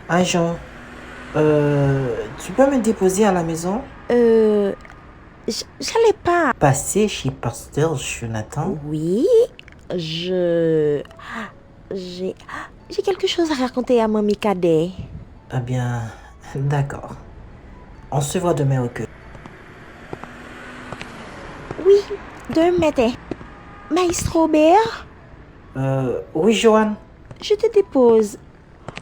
Agent, tu peux me déposer à la maison? J'allais pas. Passer chez Pasteur Jonathan? Oui, je... J'ai... J'ai quelque chose à raconter à Mamie Cadet. Eh bien, d'accord. On se voit demain au cœur. Oui, demain matin. Maestro Robert, Oui, Joanne. je te dépose.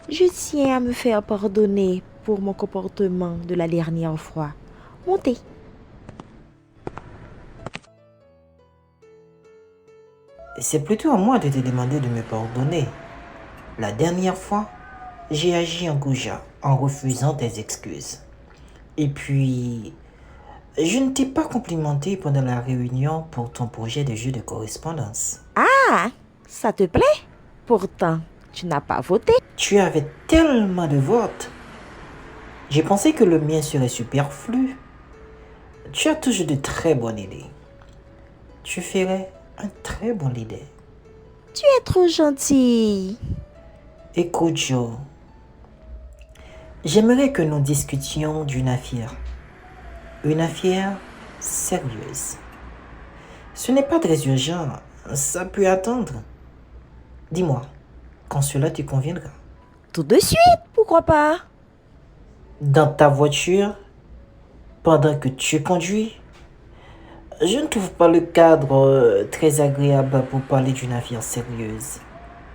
Je tiens à me faire pardonner pour mon comportement de la dernière fois. Montez. C'est plutôt à moi de te demander de me pardonner. La dernière fois, j'ai agi en goujat en refusant tes excuses. Et puis, je ne t'ai pas complimenté pendant la réunion pour ton projet de jeu de correspondance. Ah, ça te plaît? Pourtant, tu n'as pas voté. Tu avais tellement de votes. J'ai pensé que le mien serait superflu. Tu as toujours de très bonnes idées. Tu ferais un très bon leader. Tu es trop gentil. Écoute, Joe, j'aimerais que nous discutions d'une affaire. Une affaire sérieuse. Ce n'est pas très urgent, ça peut attendre. Dis-moi, quand cela te conviendra. Tout de suite, pourquoi pas? Dans ta voiture, pendant que tu conduis, je ne trouve pas le cadre très agréable pour parler d'une affaire sérieuse.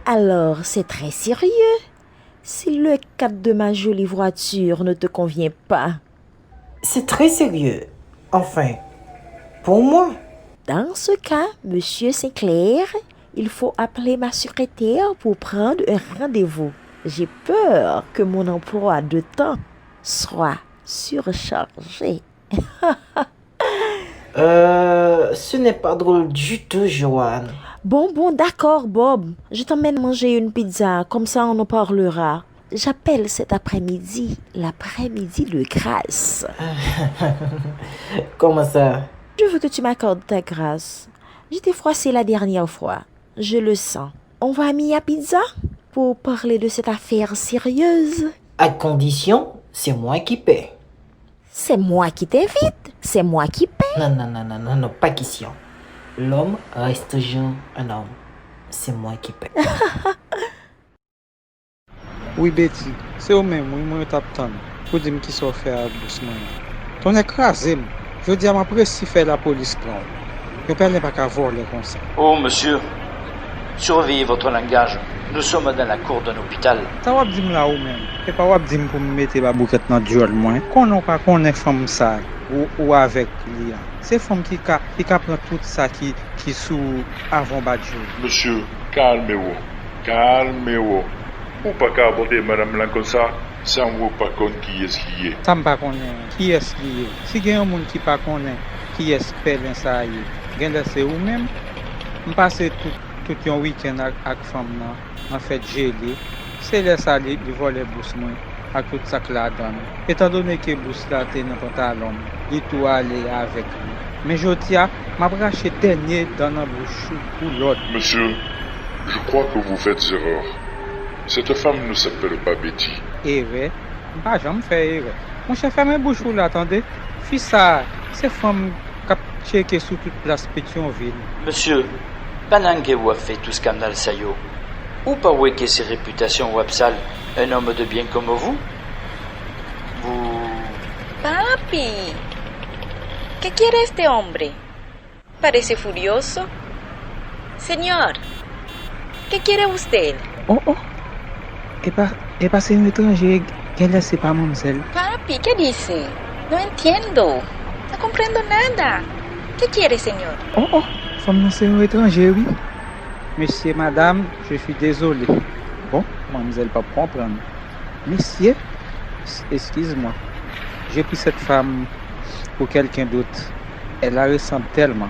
Alors, c'est très sérieux. Si le cadre de ma jolie voiture ne te convient pas, C'est très sérieux. Enfin, pour moi. dans ce cas, Monsieur Sinclair, il faut appeler ma secrétaire pour prendre un rendez-vous. J'ai peur que mon emploi de temps soit surchargé. Ce n'est pas drôle du tout, Joanne. Bon, d'accord, Bob. Je t'emmène manger une pizza, comme ça on en parlera. J'appelle cet après-midi l'après-midi de grâce. Comment ça? Je veux que tu m'accordes ta grâce. Je t'ai froissé la dernière fois. Je le sens. On va à Mia Pizza pour parler de cette affaire sérieuse. À condition, c'est moi qui paie. C'est moi qui t'invite. C'est moi qui paie. Non, pas question. L'homme reste toujours un homme. C'est moi qui paie. Oui, Betty, c'est au même, oui, moi, t'attends. Pour dire qui sont fait à doucement. Ton écrasé, je dis à ma presse si fait la police prend. Je ne pas qu'à voler comme ça. Oh, monsieur, surveillez votre langage. Nous sommes dans la cour d'un hôpital. Ça va dire là ou même. Et pas dire pour me mettre la bouquette dans le duel, moi. Qu'on n'a pas qu'on est femme ça ou avec lui. C'est femme qui prend tout ça qui sous avant badjou. Monsieur, calmez-vous. Calmez-vous. Ou pas qu'à aborder madame là comme ça, sans vous pas connaître qui est qui est. Ça ne pas connaît qui est lié. Si il y a un monde qui pas connaît qui est pèlerin ça y est, c'est ou même. Je passe tout un week-end avec femme là, en fait gelé. C'est là ça les voler bourse moi avec tout ça que la donne. Étant donné que bourse là t'es dans ton talon, il tout aller avec lui. Mais je tiens, m'a braché dernier dans la bouche pour l'autre. Monsieur, je crois que vous faites erreur. Cette femme ne s'appelle pas Betty. Erreur? Bah j'en fais erreur. Mon chef ferme bouche là, attendez. Fils ça, c'est femme qui a checké sur toute place Pétionville. Monsieur, pendant que vous avez fait tout scandale ça y est, ou pas ouais que ses réputations wapsal un homme de bien comme vous? Vous... Papi, ¿qué quiere este hombre? Parece furioso. Señor, ¿qué quiere usted? Oh. Et pas c'est un étranger qu'elle c'est pas mademoiselle. Papi, ¿qué dice? No entiendo. No comprendo nada. ¿Qué quiere, señor? Oh, femme c'est un étranger, oui. Monsieur, madame, je suis désolé. Bon, mademoiselle pas comprendre. Monsieur, excuse-moi. J'ai pris cette femme pour quelqu'un d'autre. Elle la ressemble tellement.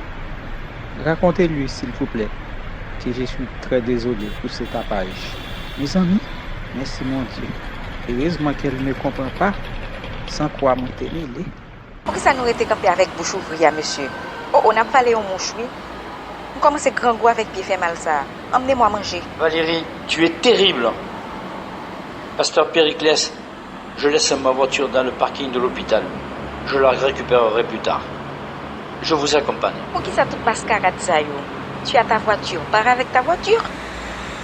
Racontez-lui, s'il vous plaît, que je suis très désolé pour ce tapage. Mes amis, merci mon Dieu. Heureusement qu'elle ne comprend pas, sans quoi me tenir. Pourquoi ça nous était campé avec bouche ouvrière, monsieur? Oh, on a parlé au mouche, oui. On commence à grand goût avec pied fait mal ça. Emmenez-moi manger. Valérie, tu es terrible. Pasteur Périclès, je laisse ma voiture dans le parking de l'hôpital. Je la récupérerai plus tard. Je vous accompagne. Pour qui ça te passe, Karatzayo? Tu as ta voiture, pars avec ta voiture.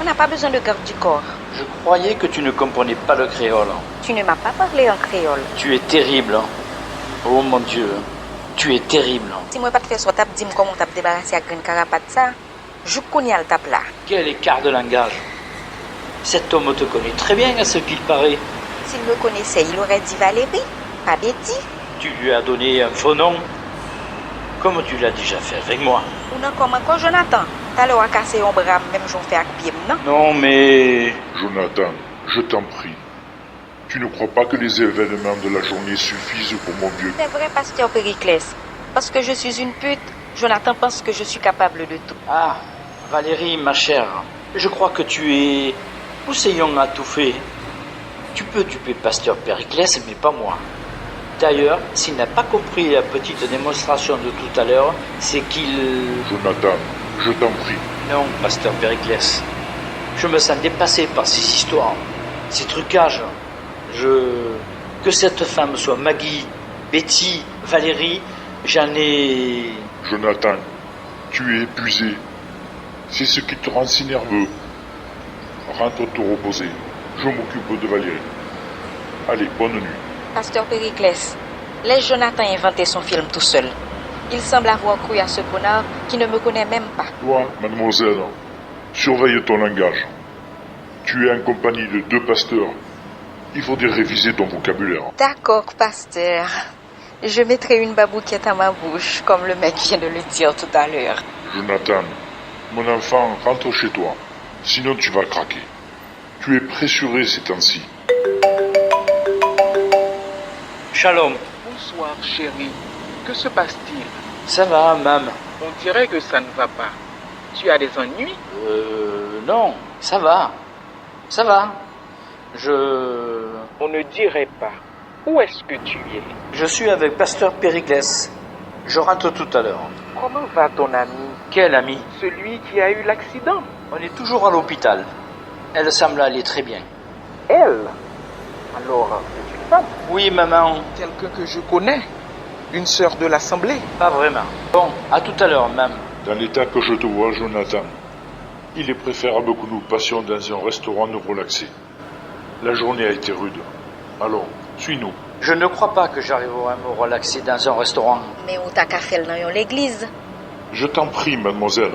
On n'a pas besoin de garde du corps. Je croyais que tu ne comprenais pas le créole. Tu ne m'as pas parlé en créole. Tu es terrible. Oh mon Dieu, tu es terrible. Si moi pas te faire soit tap, dis-moi comment t'as débarrassé avec une carapate ça. Je connais le tape là. Quel écart de langage. Cet homme te connaît très bien à ce qu'il paraît. S'il me connaissait, il aurait dit Valérie, pas Betty. Tu lui as donné un faux nom, comme tu l'as déjà fait avec moi. Ou non, comme encore Jonathan. T'as l'air à casser un bras, même j'en fais avec pied, non? Non, mais... Jonathan, je t'en prie. Tu ne crois pas que les événements de la journée suffisent pour mon vieux? C'est vrai, pasteur Périclès. Parce que je suis une pute, Jonathan pense que je suis capable de tout. Ah, Valérie, ma chère, je crois que tu es poussillon à tout fait. Tu peux tuer pasteur Périclès, mais pas moi. D'ailleurs, s'il n'a pas compris la petite démonstration de tout à l'heure, c'est qu'il... Jonathan, je t'en prie. Non, pasteur Périclès. Je me sens dépassé par ces histoires, ces trucages. Que cette femme soit Maggie, Betty, Valérie, j'en ai... Jonathan, tu es épuisé. C'est ce qui te rend si nerveux. Rentre te reposer. Je m'occupe de Valérie. Allez, bonne nuit. Pasteur Périclès, laisse Jonathan inventer son film tout seul. Il semble avoir cru à ce connard qui ne me connaît même pas. Toi, mademoiselle, surveille ton langage. Tu es en compagnie de 2 pasteurs. Il faudrait réviser ton vocabulaire. D'accord, pasteur. Je mettrai une babouquette à ma bouche, comme le mec vient de le dire tout à l'heure. Jonathan, mon enfant, rentre chez toi. Sinon tu vas craquer. Tu es pressuré ces temps-ci. Shalom. Bonsoir, chérie. Que se passe-t-il? Ça va, maman? On dirait que ça ne va pas. Tu as des ennuis? Non, ça va. Ça va. On ne dirait pas. Où est-ce que tu es? Je suis avec pasteur Périclès. Je rentre tout à l'heure. Comment va ton ami? Quel ami? Celui qui a eu l'accident. On est toujours à l'hôpital. Elle semble aller très bien. Elle? Alors, c'est une femme? Oui, maman. Quelqu'un que je connais? Une sœur de l'Assemblée? Pas vraiment. Bon, à tout à l'heure, maman. Dans l'état que je te vois, Jonathan, il est préférable que nous passions dans un restaurant nous relaxer. La journée a été rude. Alors, suis-nous. Je ne crois pas que j'arriverai à me relaxer dans un restaurant. Mais où t'as qu'à faire dans l'église? Je t'en prie, mademoiselle.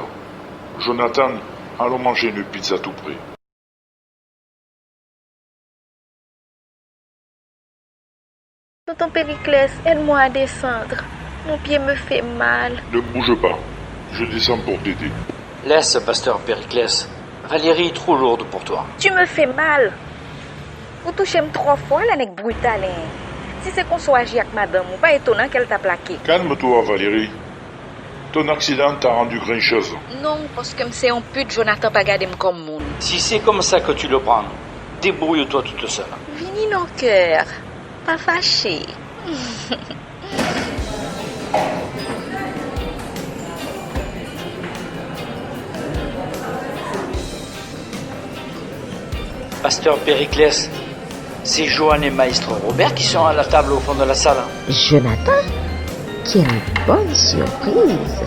Jonathan, allons manger une pizza tout près. Tonton Périclès, aide-moi à descendre. Mon pied me fait mal. Ne bouge pas. Je descends pour t'aider. Laisse, pasteur Périclès. Valérie est trop lourde pour toi. Tu me fais mal. Vous touchez 3 fois, la nègre brutale. Si c'est qu'on soit agi avec madame, ou pas étonnant qu'elle t'a plaqué. Calme-toi, Valérie. Ton accident t'a rendu grincheuse. Non, parce que c'est un pute, Jonathan pas gardé comme monde. Si c'est comme ça que tu le prends, débrouille-toi toute seule. Vini non cœur, pas fâché. Pasteur Périclès, c'est Joanne et Maître Robert qui sont à la table au fond de la salle. Jonathan, quelle bonne surprise!